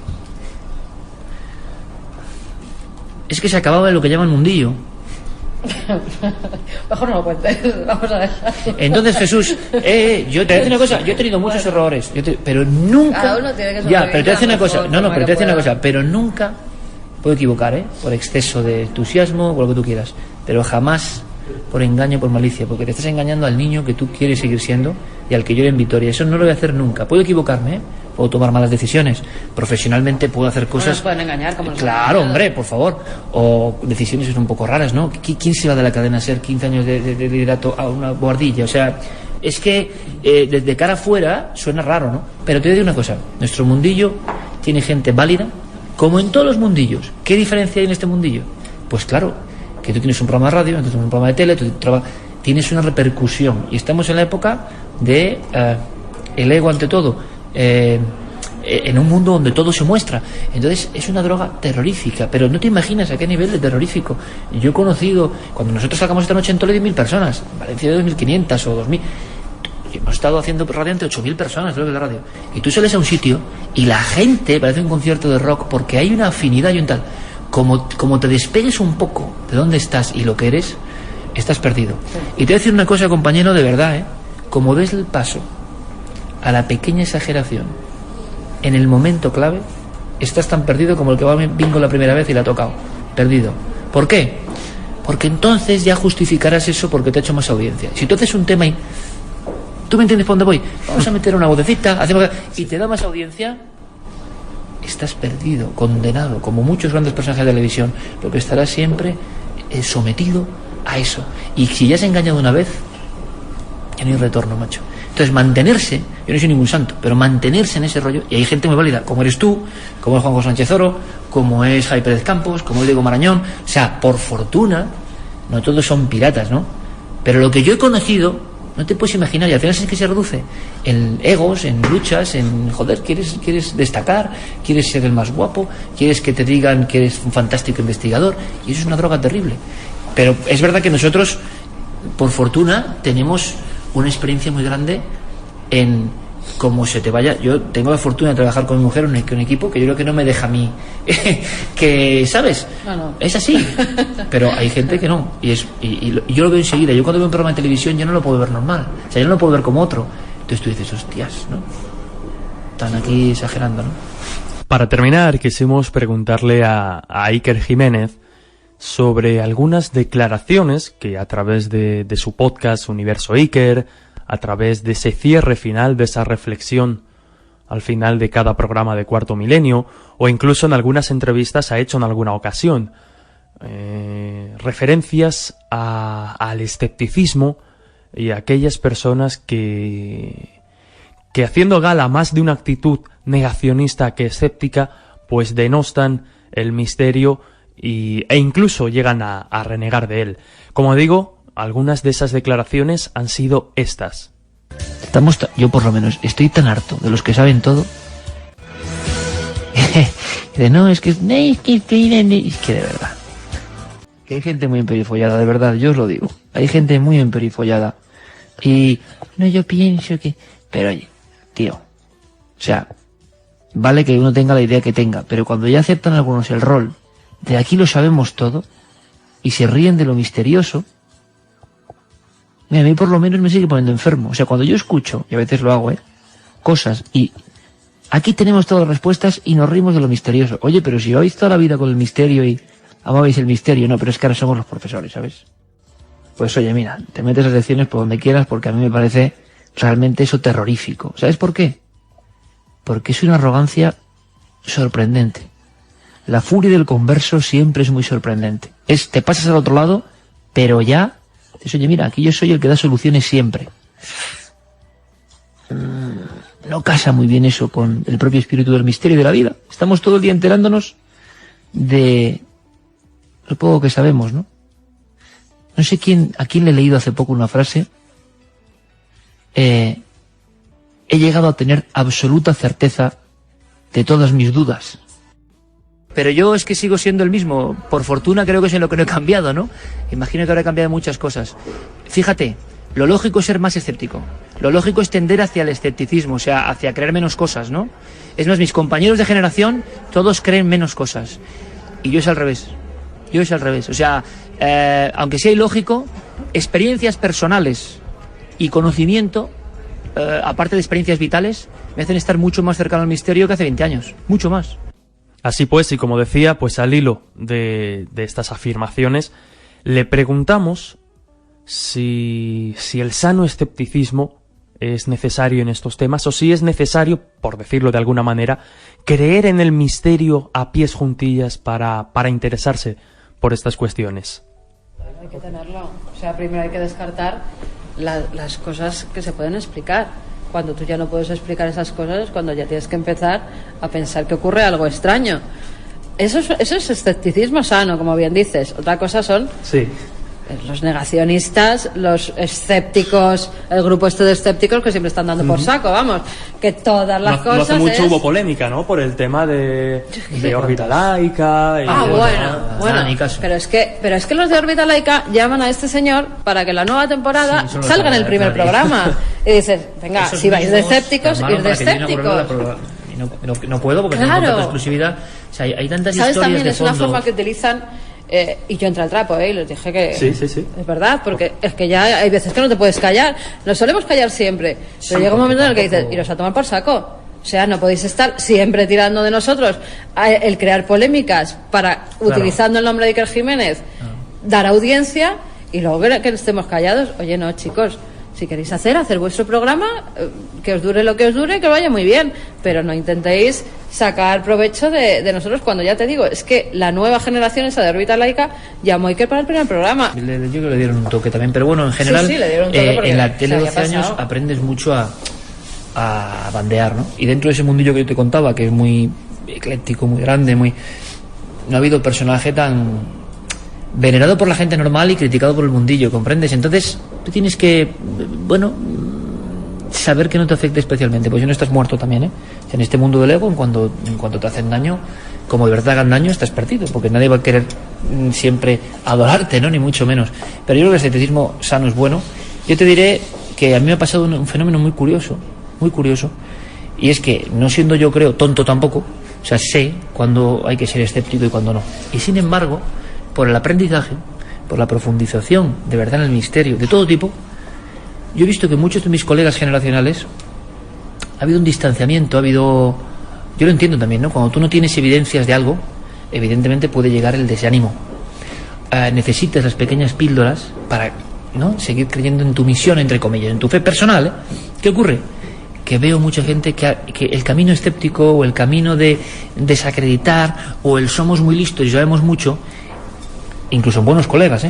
es que se acababa de lo que llaman mundillo. Mejor no lo cuentes, vamos a dejar. Entonces, Jesús, yo te voy a decir una cosa, yo he tenido muchos errores, pero nunca. Cada uno tiene que ya, pero te voy a decir una cosa, pero te voy a decir una cosa, pero nunca puedo equivocar, por exceso de entusiasmo, por lo que tú quieras, pero jamás por engaño, por malicia, porque te estás engañando al niño que tú quieres seguir siendo y al que yo era en Vitoria. Eso no lo voy a hacer nunca. Puedo equivocarme, puedo tomar malas decisiones, profesionalmente puedo hacer cosas. Nos pueden engañar, como claro, hombre, por favor. O decisiones un poco raras, ¿no? ¿Quién se va de la cadena a ser 15 años de liderato a una boardilla? O sea, es que desde cara afuera suena raro, ¿no? Pero te digo una cosa, nuestro mundillo tiene gente válida, como en todos los mundillos. ¿Qué diferencia hay en este mundillo? Pues claro, que tú tienes un programa de radio, tú tienes un programa de tele, tienes una repercusión. Y estamos en la época de el ego ante todo. En un mundo donde todo se muestra. Entonces es una droga terrorífica, pero no te imaginas a qué nivel de terrorífico. Yo he conocido, cuando nosotros sacamos esta noche en Toledo 10.000 personas, en Valencia de 2.500 o 2.000, hemos estado haciendo radio ante 8.000 personas, creo que la radio, y tú sales a un sitio y la gente parece un concierto de rock porque hay una afinidad y un tal. Como te despegues un poco de dónde estás y lo que eres, estás perdido. Y te voy a decir una cosa, compañero, de verdad, como des el paso a la pequeña exageración en el momento clave, estás tan perdido como el que va a bingo la primera vez y la ha tocado. Perdido. ¿Por qué? Porque entonces ya justificarás eso porque te ha hecho más audiencia. Si tú haces un tema y... ¿Tú me entiendes por dónde voy? Vamos a meter una vocecita, y te da más audiencia, estás perdido, condenado, como muchos grandes personajes de televisión, porque estarás siempre sometido a eso. Y si ya has engañado una vez, ya no hay retorno, macho. Entonces, mantenerse, yo no soy ningún santo, pero mantenerse en ese rollo, y hay gente muy válida, como eres tú, como es Juan José Sánchez Oro, como es Jaime Pérez Campos, como es Diego Marañón, o sea, por fortuna, no todos son piratas, ¿no? Pero lo que yo he conocido, no te puedes imaginar, y al final es que se reduce en egos, en luchas, en, joder, quieres destacar, quieres ser el más guapo, quieres que te digan que eres un fantástico investigador, y eso es una droga terrible. Pero es verdad que nosotros, por fortuna, tenemos una experiencia muy grande en como se te vaya. Yo tengo la fortuna de trabajar con mi mujer en un equipo que yo creo que no me deja a mí que, ¿sabes? No. Es así, pero hay gente que no, y yo lo veo enseguida. Yo cuando veo un programa de televisión yo no lo puedo ver normal, o sea, yo no lo puedo ver como otro. Entonces tú dices, hostias, ¿no? Están aquí exagerando, ¿no? Para terminar, quisimos preguntarle a Iker Jiménez sobre algunas declaraciones que a través de su podcast Universo Iker, a través de ese cierre final, de esa reflexión al final de cada programa de Cuarto Milenio, o incluso en algunas entrevistas ha hecho en alguna ocasión, referencias al escepticismo y a aquellas personas que haciendo gala más de una actitud negacionista que escéptica, pues denostan el misterio e incluso llegan a renegar de él. Como digo, algunas de esas declaraciones han sido estas. Yo por lo menos estoy tan harto de los que saben todo. Es que de verdad. Que hay gente muy emperifollada, de verdad, yo os lo digo. Hay gente muy emperifollada. Y no, yo pienso que... Pero oye, tío, o sea, vale que uno tenga la idea que tenga, pero cuando ya aceptan algunos el rol de aquí lo sabemos todo y se ríen de lo misterioso, mira, a mí por lo menos me sigue poniendo enfermo. O sea, cuando yo escucho, y a veces lo hago, cosas, y aquí tenemos todas las respuestas y nos rimos de lo misterioso. Oye, pero si habéis toda la vida con el misterio y amabais el misterio, no, pero es que ahora somos los profesores, ¿sabes? Pues oye, mira, te metes las lecciones por donde quieras, porque a mí me parece realmente eso terrorífico. ¿Sabes por qué? Porque es una arrogancia sorprendente. La furia del converso siempre es muy sorprendente. Te pasas al otro lado, pero ya dices, oye, mira, aquí yo soy el que da soluciones siempre. No casa muy bien eso con el propio espíritu del misterio de la vida. Estamos todo el día enterándonos de lo poco que sabemos, ¿no? No sé a quién le he leído hace poco una frase. He llegado a tener absoluta certeza de todas mis dudas. Pero yo es que sigo siendo el mismo. Por fortuna creo que es en lo que no he cambiado, ¿no? Imagino que habrá cambiado muchas cosas. Fíjate, lo lógico es ser más escéptico. Lo lógico es tender hacia el escepticismo, o sea, hacia creer menos cosas, ¿no? Es más, mis compañeros de generación, todos creen menos cosas. Y yo es al revés. O sea, aunque sea ilógico, experiencias personales y conocimiento, aparte de experiencias vitales, me hacen estar mucho más cercano al misterio que hace 20 años. Mucho más. Así pues, y como decía, pues al hilo de estas afirmaciones, le preguntamos si el sano escepticismo es necesario en estos temas, o si es necesario, por decirlo de alguna manera, creer en el misterio a pies juntillas para interesarse por estas cuestiones. Hay que tenerlo. O sea, primero hay que descartar las cosas que se pueden explicar. Cuando tú ya no puedes explicar esas cosas es cuando ya tienes que empezar a pensar que ocurre algo extraño. Eso es escepticismo sano, como bien dices. Otra cosa son los negacionistas, los escépticos, el grupo de escépticos que siempre están dando por saco, vamos, que todas las cosas. No hace mucho hubo polémica, ¿no? Por el tema de órbita laica. Bueno, pero es que los de órbita laica llaman a este señor para que la nueva temporada salga en el primer programa. Y dices, venga, si vais de escépticos, ir de escépticos. No puedo porque tengo contrato de exclusividad. O sea, hay tantas ¿sabes? Historias También de es fondo. una forma que utilizan. Y yo entré al trapo, y les dije que sí. es verdad, porque es que ya hay veces que no te puedes callar. Nos solemos callar siempre, pero llega un momento en el que dices, iros a tomar por saco. O sea, no podéis estar siempre tirando de nosotros el crear polémicas para, utilizando el nombre de Iker Jiménez, dar audiencia y luego que estemos callados. Oye, no, chicos, si queréis hacer vuestro programa, que os dure lo que os dure, que vaya muy bien, pero no intentéis sacar provecho de nosotros cuando, ya te digo, es que la nueva generación esa de órbita laica llamó a Iker para el primer programa. Yo creo que le dieron un toque también, pero bueno, en general, sí, le dieron un toque en la tele 12 años aprendes mucho a bandear, ¿no? Y dentro de ese mundillo que yo te contaba, que es muy ecléctico, muy grande, no ha habido personaje tan venerado por la gente normal y criticado por el mundillo, ¿comprendes? Entonces tú tienes que, saber que no te afecte especialmente, pues si no estás muerto también, ¿eh? O sea, en este mundo del ego, en cuanto te hacen daño, como de verdad hagan daño, estás perdido, porque nadie va a querer siempre adorarte, ¿no? Ni mucho menos. Pero yo creo que el escepticismo sano es bueno. Yo te diré que a mí me ha pasado un fenómeno muy curioso, muy curioso, y es que, no siendo yo, creo, tonto tampoco, o sea, sé cuándo hay que ser escéptico y cuándo no. Y sin embargo, por el aprendizaje, por la profundización de verdad en el misterio, de todo tipo, yo he visto que muchos de mis colegas generacionales ha habido un distanciamiento, yo lo entiendo también, ¿no? Cuando tú no tienes evidencias de algo, evidentemente puede llegar el desánimo. Necesitas las pequeñas píldoras para, ¿no?, seguir creyendo en tu misión, entre comillas, en tu fe personal, ¿eh? ¿Qué ocurre? Que veo mucha gente que el camino escéptico, o el camino de desacreditar, o el somos muy listos y sabemos mucho, incluso buenos colegas,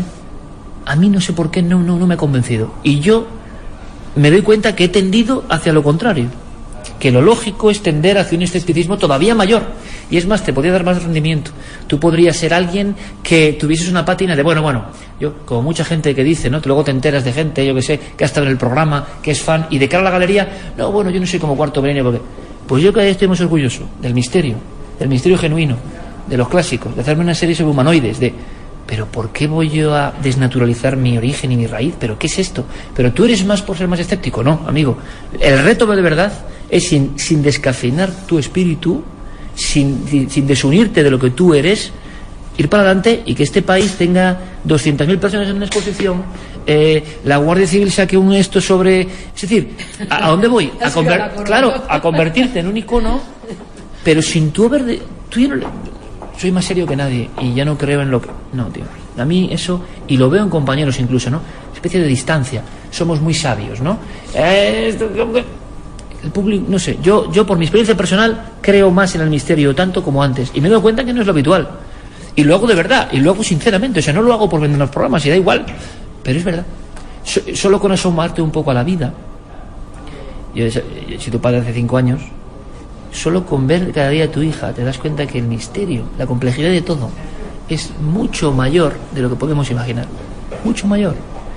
a mí no sé por qué no me ha convencido. Y yo me doy cuenta que he tendido hacia lo contrario, que lo lógico es tender hacia un escepticismo todavía mayor, y es más, te podría dar más rendimiento. Tú podrías ser alguien que tuvieses una pátina de bueno, yo, como mucha gente que dice, ¿no?, que luego te enteras de gente, yo que sé, que ha estado en el programa, que es fan, y de cara a la galería, no, bueno, yo no soy como Cuarto Milenio, porque pues yo cada vez estoy más orgulloso del misterio genuino, de los clásicos, de hacerme una serie sobre humanoides, pero ¿por qué voy yo a desnaturalizar mi origen y mi raíz? ¿Pero qué es esto? ¿Pero tú eres más por ser más escéptico? No, amigo. El reto de verdad es sin descafeinar tu espíritu, sin desunirte de lo que tú eres, ir para adelante, y que este país tenga 200.000 personas en una exposición, la Guardia Civil saque un esto sobre... Es decir, ¿a dónde voy? A convertirte en un icono, pero sin tú haber... Soy más serio que nadie y ya no creo en lo que... No, tío. A mí eso, y lo veo en compañeros incluso, ¿no? Especie de distancia. Somos muy sabios, ¿no? El público, no sé. Yo por mi experiencia personal creo más en el misterio tanto como antes. Y me doy cuenta que no es lo habitual. Y lo hago de verdad. Y lo hago sinceramente. O sea, no lo hago por vender los programas y da igual. Pero es verdad. Solo con asomarte un poco a la vida. Yo, si tu padre hace 5 años... Solo con ver cada día a tu hija te das cuenta que el misterio, la complejidad de todo, es mucho mayor de lo que podemos imaginar. Mucho mayor.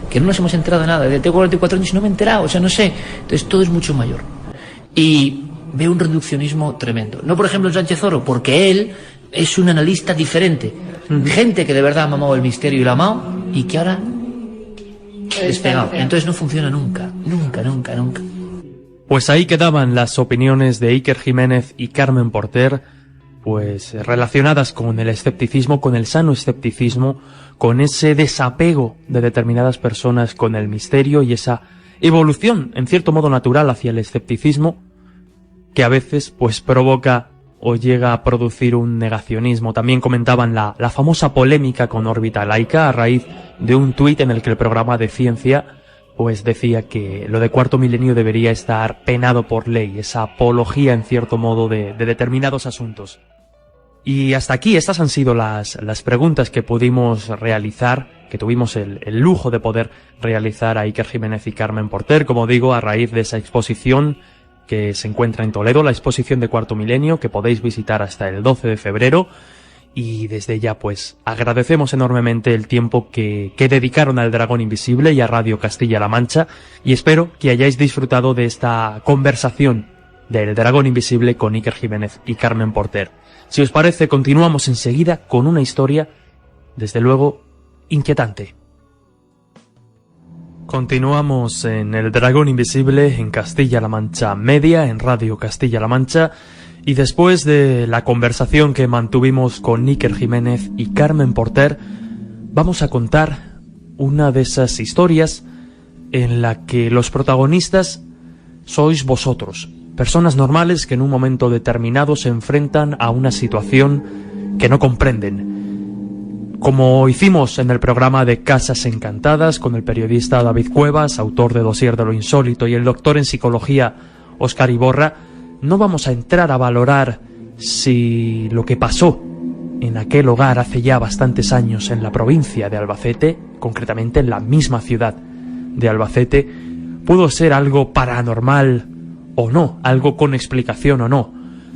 Que no nos hemos enterado de nada. Tengo 44 años y no me he enterado, o sea, no sé. Entonces todo es mucho mayor. Y veo un reduccionismo tremendo. No, por ejemplo, en Sánchez Oro, porque él es un analista diferente. Gente que de verdad ha mamado el misterio y lo ha amado, y que ahora despegado. Entonces no funciona nunca. Pues ahí quedaban las opiniones de Iker Jiménez y Carmen Porter, pues relacionadas con el escepticismo, con el sano escepticismo, con ese desapego de determinadas personas con el misterio y esa evolución, en cierto modo natural, hacia el escepticismo, que a veces pues provoca o llega a producir un negacionismo. También comentaban la famosa polémica con órbita laica a raíz de un tuit en el que el programa de ciencia pues decía que lo de Cuarto Milenio debería estar penado por ley, esa apología en cierto modo de determinados asuntos. Y hasta aquí estas han sido las preguntas que pudimos realizar, que tuvimos el lujo de poder realizar a Iker Jiménez y Carmen Porter, como digo, a raíz de esa exposición que se encuentra en Toledo, la exposición de Cuarto Milenio, que podéis visitar hasta el 12 de febrero. Y desde ya pues agradecemos enormemente el tiempo que dedicaron al Dragón Invisible y a Radio Castilla-La Mancha, y espero que hayáis disfrutado de esta conversación del Dragón Invisible con Iker Jiménez y Carmen Porter. Si os parece, continuamos enseguida con una historia, desde luego, inquietante. Continuamos en el Dragón Invisible en Castilla-La Mancha Media, en Radio Castilla-La Mancha. Y después de la conversación que mantuvimos con Iker Jiménez y Carmen Porter, vamos a contar una de esas historias en la que los protagonistas sois vosotros, personas normales que en un momento determinado se enfrentan a una situación que no comprenden. Como hicimos en el programa de Casas Encantadas con el periodista David Cuevas, autor de Dossier de lo Insólito, y el doctor en psicología Óscar Iborra, no vamos a entrar a valorar si lo que pasó en aquel hogar hace ya bastantes años en la provincia de Albacete, concretamente en la misma ciudad de Albacete, pudo ser algo paranormal o no, algo con explicación o no.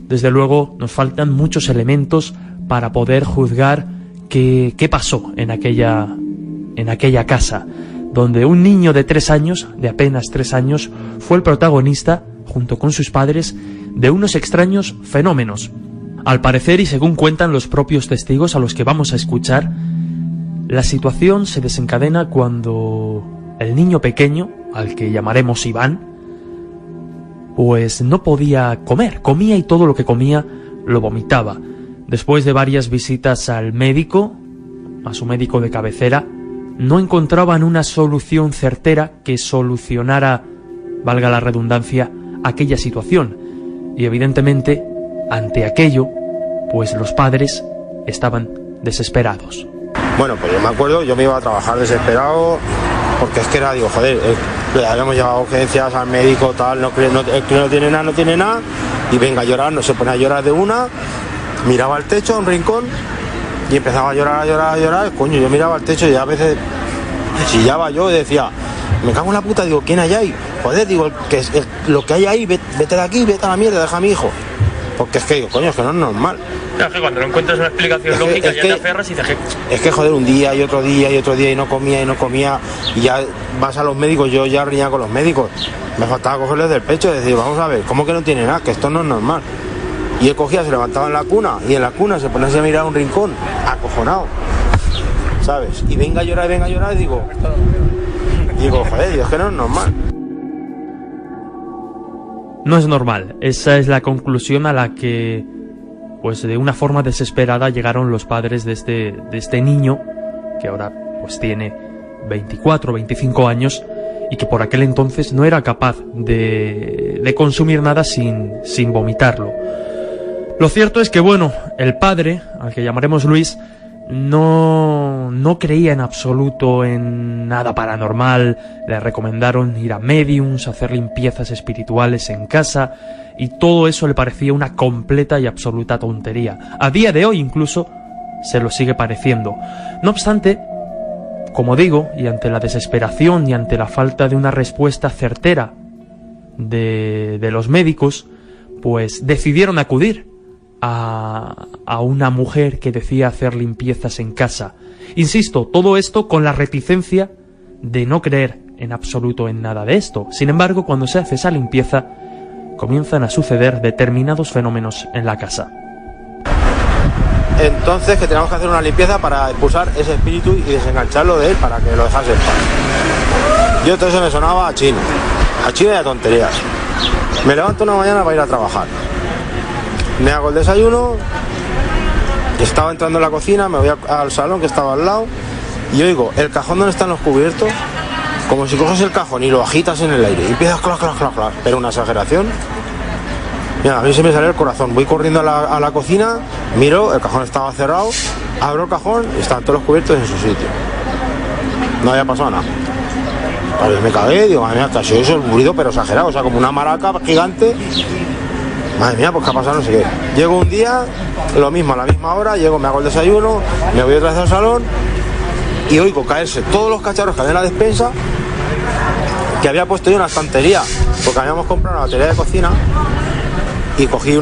Desde luego nos faltan muchos elementos para poder juzgar qué pasó en aquella casa, donde un niño de 3 años, de apenas 3 años, fue el protagonista, junto con sus padres, de unos extraños fenómenos. Al parecer, y según cuentan los propios testigos a los que vamos a escuchar, la situación se desencadena cuando el niño pequeño, al que llamaremos Iván, pues no podía comer, comía y todo lo que comía lo vomitaba. Después de varias visitas al médico, a su médico de cabecera, no encontraban una solución certera que solucionara, valga la redundancia, aquella situación. Y evidentemente, ante aquello, pues los padres estaban desesperados. Bueno, pues yo me acuerdo, yo me iba a trabajar desesperado, porque es que era, digo, joder, le habíamos llevado urgencias al médico, tal, el que no tiene nada, y venga a llorar, no se pone a llorar de una, miraba al techo, a un rincón, y empezaba a llorar, coño, yo miraba al techo y a veces chillaba yo y decía, me cago en la puta, digo, ¿quién hay ahí? Joder, digo, lo que hay ahí, vete de aquí, vete a la mierda, deja a mi hijo. Porque es que digo, coño, es que no es normal. Claro, que cuando no encuentras una explicación lógica ya te aferras y dices es que joder, un día y otro día y no comía y ya vas a los médicos, yo ya riñaba con los médicos, me faltaba cogerles del pecho y decir, vamos a ver, ¿cómo que no tiene nada? Que esto no es normal. Y él cogía, se levantaba en la cuna y en la cuna se ponía a mirar a un rincón, acojonado, ¿sabes? Y venga a llorar, y digo, joder, es que no es normal. No es normal, esa es la conclusión a la que, pues de una forma desesperada, llegaron los padres de este niño, que ahora pues tiene 24 o 25 años, y que por aquel entonces no era capaz de consumir nada sin vomitarlo. Lo cierto es que, bueno, el padre, al que llamaremos Luis, no creía en absoluto en nada paranormal. Le recomendaron ir a médiums, hacer limpiezas espirituales en casa, y todo eso le parecía una completa y absoluta tontería. A día de hoy incluso se lo sigue pareciendo. No obstante, como digo, y ante la desesperación y ante la falta de una respuesta certera de los médicos, pues decidieron acudir a una mujer que decía hacer limpiezas en casa. Insisto, todo esto con la reticencia de no creer en absoluto en nada de esto. Sin embargo, cuando se hace esa limpieza, comienzan a suceder determinados fenómenos en la casa. Entonces que teníamos que hacer una limpieza para expulsar ese espíritu y desengancharlo de él para que lo dejase en paz. Yo todo eso me sonaba a chino y a tonterías. Me levanto una mañana para ir a trabajar. Me hago el desayuno, estaba entrando en la cocina, me voy al salón que estaba al lado y oigo el cajón donde están los cubiertos, como si coges el cajón y lo agitas en el aire y empiezas clac, pero una exageración. Mira, a mí se me sale el corazón, voy corriendo a la cocina, miro, el cajón estaba cerrado, abro el cajón y estaban todos los cubiertos en su sitio. No había pasado nada. Vale, me cagué, digo, madre mía, hasta eso es un ruido pero exagerado, o sea, como una maraca gigante. Madre mía, pues qué ha pasado, no sé qué. Llego un día, lo mismo, a la misma hora, llego, me hago el desayuno, me voy otra vez al salón y oigo caerse todos los cacharros que había en la despensa, que había puesto yo en una estantería, porque habíamos comprado una batería de cocina y cogí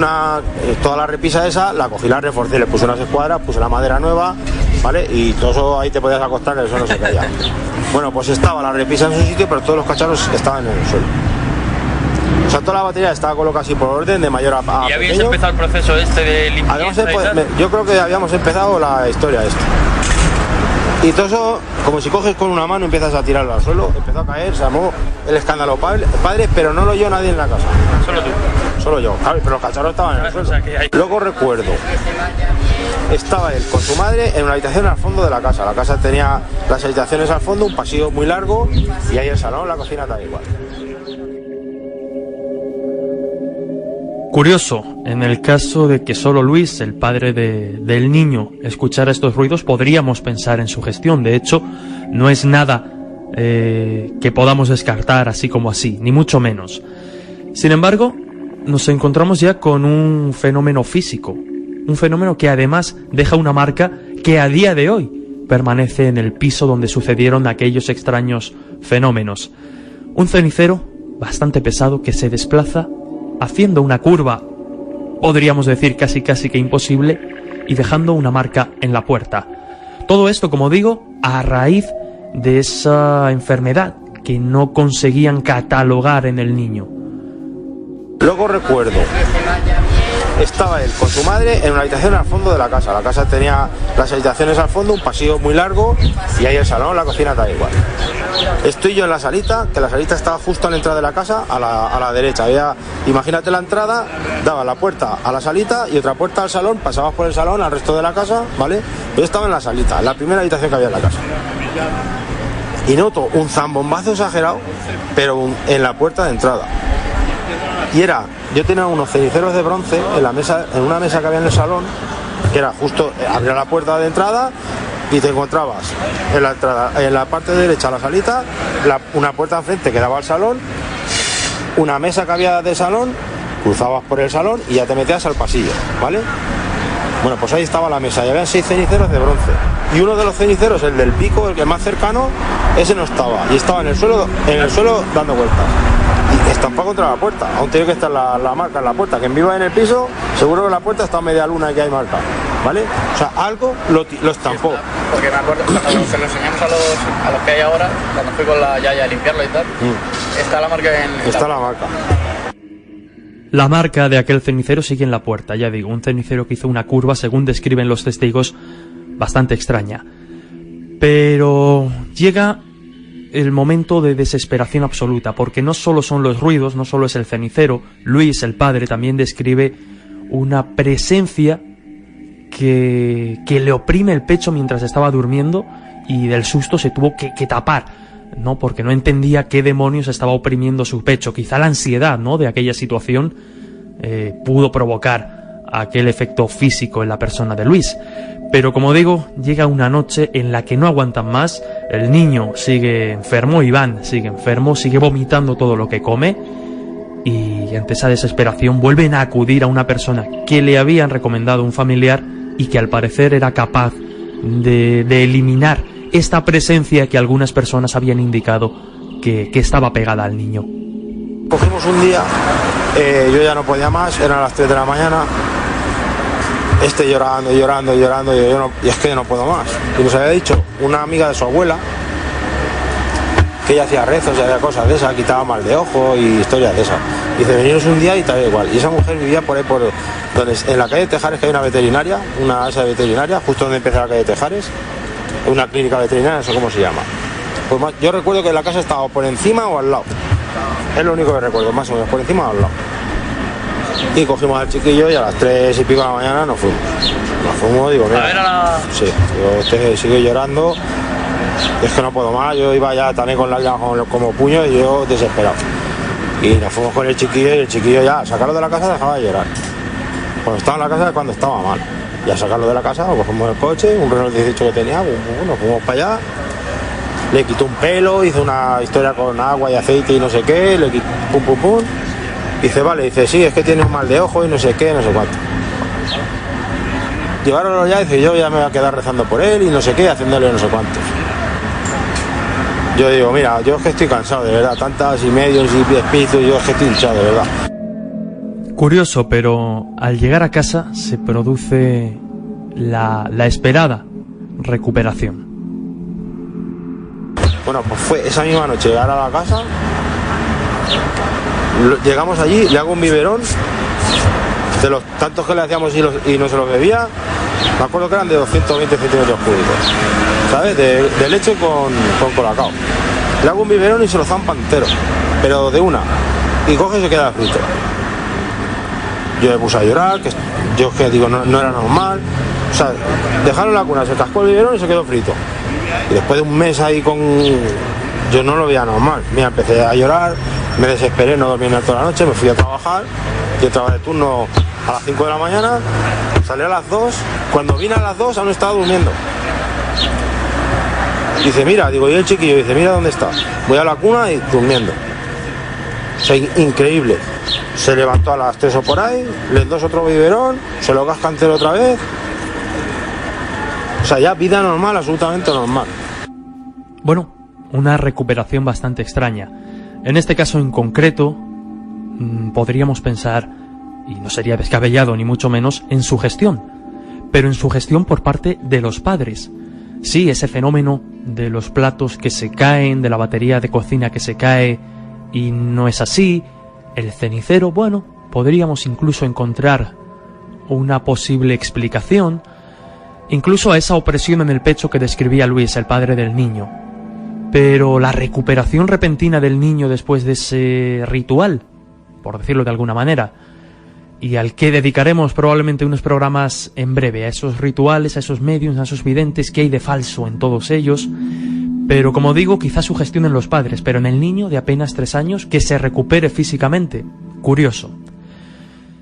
toda la repisa esa, la cogí, la reforcé, le puse unas escuadras, puse la madera nueva, ¿vale? Y todo eso ahí te podías acostar, que eso no se caía. Bueno, pues estaba la repisa en su sitio, pero todos los cacharros estaban en el suelo. O sea, toda la batería estaba colocada así por orden, de mayor a pequeño. ¿Y habíais empezado el proceso de limpieza? Yo creo que habíamos empezado la historia esta. Y todo eso, como si coges con una mano y empiezas a tirarlo al suelo, empezó a caer, se armó el escándalo padre, pero no lo oyó nadie en la casa. ¿Solo tú? Solo yo, claro, pero los cacharros estaban en el suelo. O sea, luego recuerdo, estaba él con su madre en una habitación al fondo de la casa. La casa tenía las habitaciones al fondo, un pasillo muy largo, y ahí el salón, la cocina, tal igual. Curioso, en el caso de que solo Luis, el padre del niño, escuchara estos ruidos, podríamos pensar en su gestión. De hecho, no es nada que podamos descartar así como así, ni mucho menos. Sin embargo, nos encontramos ya con un fenómeno físico, un fenómeno que además deja una marca que a día de hoy permanece en el piso donde sucedieron aquellos extraños fenómenos. Un cenicero bastante pesado que se desplaza haciendo una curva, podríamos decir casi que imposible, y dejando una marca en la puerta. Todo esto, como digo, a raíz de esa enfermedad que no conseguían catalogar en el niño. Luego recuerdo, estaba él con su madre en una habitación al fondo de la casa. La casa tenía las habitaciones al fondo, un pasillo muy largo, y ahí el salón, la cocina, tal igual. Estoy yo en la salita, que la salita estaba justo a la entrada de la casa, a la derecha. Imagínate la entrada, daba la puerta a la salita y otra puerta al salón, pasabas por el salón al resto de la casa, ¿vale? Yo estaba en la salita, en la primera habitación que había en la casa. Y noto un zambombazo exagerado, pero en la puerta de entrada. Y yo tenía unos ceniceros de bronce en la mesa, en una mesa que había en el salón, que era justo, abría la puerta de entrada y te encontrabas en la entrada, en la parte derecha de la salita, una puerta enfrente que daba al salón, una mesa que había de salón, cruzabas por el salón y ya te metías al pasillo, ¿vale? Bueno, pues ahí estaba la mesa y había 6 ceniceros de bronce. Y uno de los ceniceros, el del pico, el que más cercano, ese no estaba. Y estaba en el suelo dando vueltas. Y estampado contra la puerta. Aún tiene que estar la marca en la puerta. Quien viva en el piso, seguro que la puerta está a media luna y que hay marca. ¿Vale? O sea, algo lo estampó. Porque me acuerdo, cuando se lo enseñamos a los que hay ahora, cuando fui con la yaya a limpiarlo y tal, está la marca Está la marca. La marca de aquel cenicero sigue en la puerta, ya digo, un cenicero que hizo una curva, según describen los testigos, bastante extraña. Pero llega el momento de desesperación absoluta, porque no solo son los ruidos, no solo es el cenicero. Luis, el padre, también describe una presencia que le oprime el pecho mientras estaba durmiendo, y del susto se tuvo que tapar, ¿no? Porque no entendía qué demonios estaba oprimiendo su pecho. Quizá la ansiedad, ¿no?, de aquella situación pudo provocar aquel efecto físico en la persona de Luis. Pero como digo, llega una noche en la que no aguantan más. El niño sigue enfermo, Iván sigue enfermo, sigue vomitando todo lo que come, y ante esa desesperación vuelven a acudir a una persona que le habían recomendado un familiar y que al parecer era capaz de eliminar esta presencia que algunas personas habían indicado que estaba pegada al niño. Cogimos un día, yo ya no podía más, eran las 3 de la mañana, llorando, y es que yo no puedo más. Y nos había dicho una amiga de su abuela que ella hacía rezos y había cosas de esas, quitaba mal de ojo y historias de esas. Dice, veniros un día y tal igual. Y esa mujer vivía por ahí, en la calle Tejares, que hay una veterinaria, una asa veterinaria, justo donde empieza la calle Tejares, una clínica veterinaria, no sé cómo se llama. Pues yo recuerdo que la casa estaba por encima o al lado. Es lo único que recuerdo, más o menos, por encima o al lado. Y cogimos al chiquillo y a las 3 y pico de la mañana nos fuimos. Digo, mira. Sí, yo sigo llorando. Es que no puedo más, yo iba ya también con lágrimas como puño y yo desesperado. Y nos fuimos con el chiquillo y el chiquillo ya, a sacarlo de la casa dejaba de llorar. Cuando estaba en la casa es cuando estaba mal. Y a sacarlo de la casa, cogimos el coche, un Renault 18 que tenía, nos fuimos para allá. Le quitó un pelo, hizo una historia con agua y aceite y no sé qué, le quitó pum. Dice, vale, dice, sí, es que tiene un mal de ojo y no sé qué, no sé cuánto. Lleváronlo ya, dice, yo ya me voy a quedar rezando por él y no sé qué, haciéndole no sé cuántos. Yo digo, mira, yo es que estoy cansado, de verdad, tantas y medios y espíritus, yo es que estoy hinchado, de verdad. Curioso, pero al llegar a casa se produce la esperada recuperación. Bueno, pues fue esa misma noche llegar a la casa, llegamos allí, le hago un biberón, de los tantos que le hacíamos y no se los bebía, me acuerdo que eran de 220 centímetros cúbicos, ¿sabes? De leche con colacao. Le hago un biberón y se lo zampa entero, pero de una, y coge y se queda frito. Yo me puse a llorar, que yo que digo, no era normal. O sea, dejaron la cuna, se cascó el biberón y se quedó frito. Y después de un mes ahí yo no lo veía normal. Mira, empecé a llorar, me desesperé, no dormí toda la noche, me fui a trabajar. Yo trabajé de turno a las 5 de la mañana, salí a las 2. Cuando vine a las 2 aún estaba durmiendo. Dice, mira, digo, y el chiquillo dice, mira dónde está. Voy a la cuna y durmiendo. O sea, increíble. Se levantó a las 3 o por ahí, les dos otro biberón, se lo casca entero otra vez. O sea, ya vida normal, absolutamente normal. Bueno, una recuperación bastante extraña. En este caso en concreto, podríamos pensar, y no sería descabellado ni mucho menos, en sugestión. Pero en sugestión por parte de los padres. Sí, ese fenómeno de los platos que se caen, de la batería de cocina que se cae y no es así. El cenicero, bueno, podríamos incluso encontrar una posible explicación, incluso a esa opresión en el pecho que describía Luis, el padre del niño. Pero la recuperación repentina del niño después de ese ritual, por decirlo de alguna manera, y al que dedicaremos probablemente unos programas en breve, a esos rituales, a esos mediums, a esos videntes, que hay de falso en todos ellos. Pero como digo, quizás sugestionen los padres, pero en el niño de apenas 3 años, que se recupere físicamente. Curioso.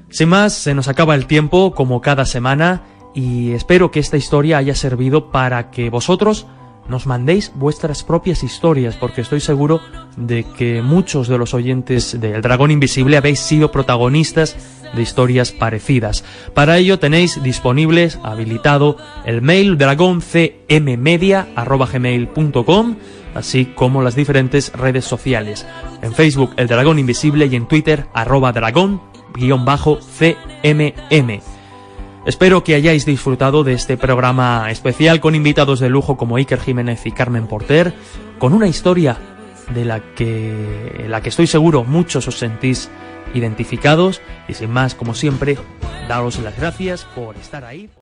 Sin más, se nos acaba el tiempo, como cada semana, y espero que esta historia haya servido para que vosotros nos mandéis vuestras propias historias, porque estoy seguro de que muchos de los oyentes del Dragón Invisible habéis sido protagonistas de historias parecidas. Para ello tenéis disponibles, habilitado, el mail dragoncmmedia@gmail.com, así como las diferentes redes sociales. En Facebook, el Dragón Invisible, y en Twitter, @dragón_cmm. Espero que hayáis disfrutado de este programa especial con invitados de lujo como Iker Jiménez y Carmen Porter, con una historia de la que estoy seguro muchos os sentís identificados, y sin más, como siempre, daros las gracias por estar ahí.